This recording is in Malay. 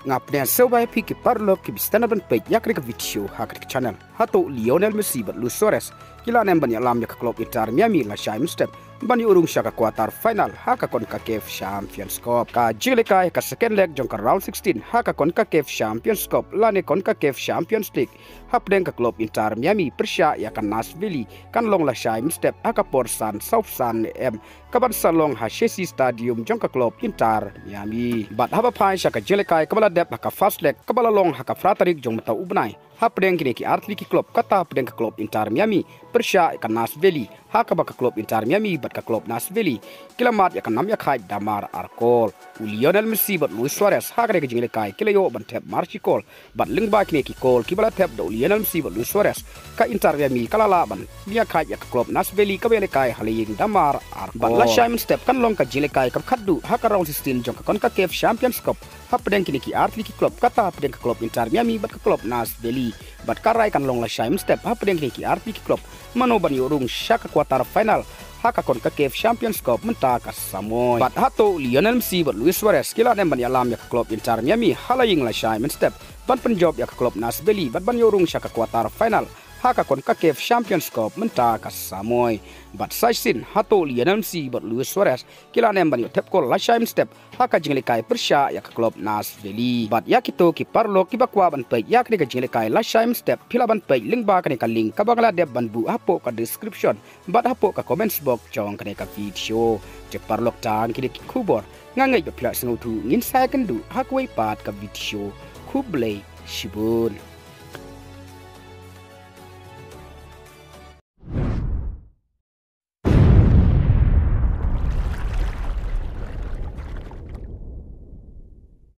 ngapne sebai pi ki parlo ki bistana ban pe yak rek video hakat channel hato Lionel Messi bat Luis Suarez kila nem ban yalam ya klub Inter Miami la shaim step bani urung shaka quarter final haka kon ka CAF Champions Cup ka jileka ka second leg jong ka round 16 haka kon ka CAF Champions Cup lane kon ka CAF Champions League hapden ka klub Inter Miami persya ya kan Nashville kan long la shaim step haka Porsan South San M kaban salong ha Chelsea Stadium jong ka klub Inter Miami bat haba pai shaka jileka kabala dep haka first leg kabala long haka fratarik jong mata ubnai hapden kini ki artli ki klub kata hapden ka klub Inter Miami persya kan Nashville haka baka klub Inter Miami bat ka klub Nashville kilamat ya kan nam ya khai damar arkol Lionel Messi bat Luis Suarez haka de jingle kai kilayo ban tep marchi kol bat lingba kini ki kol kibala tep do Lionel Messi bat Luis Suarez ka Inter Miami kalala ban dia khai ya ka klub Nashville ka bele kai haling damar arkol bat la shaim step kan long ka jingle kai ka khaddu haka round 16 jong ka kon ka CAF Champions Cup hapden kini ki artli ki klub kata hapden ka klub Inter Miami bat ka klub Nashville bat karai kan long la shaim step hapden kini ki artli ki klub mano ban yorung shaka quarter final haka kon ka CAF Champions Cup menta ka Samoy bat hato Lionel Messi bat Luis Suarez kila nem ban yalam ya ka klub Inter Miami halaying la shaim step ban penjob ya ka klub Nashville bat ban yorung shaka quarter final haka kon ka CAF Champions Cup menta ka Samoy bat saisin hato Lionel Messi bat Luis Suarez kila nem ban yo tep kol la shaim step haka jingle kai persya ya ka klub Nashville bat ya kito ki parlo ki bakwa ban pe ya kni ka jingle kai la shaim step pila ban pe link ba kani ka link ka bangla dep ban bu hapo ka description bat hapo ka comments box jong kani ka video je parlo tan kini ki kubor ngangai ba pila sinu tu ngin sa kan du hakwai pat ka video kublai shibun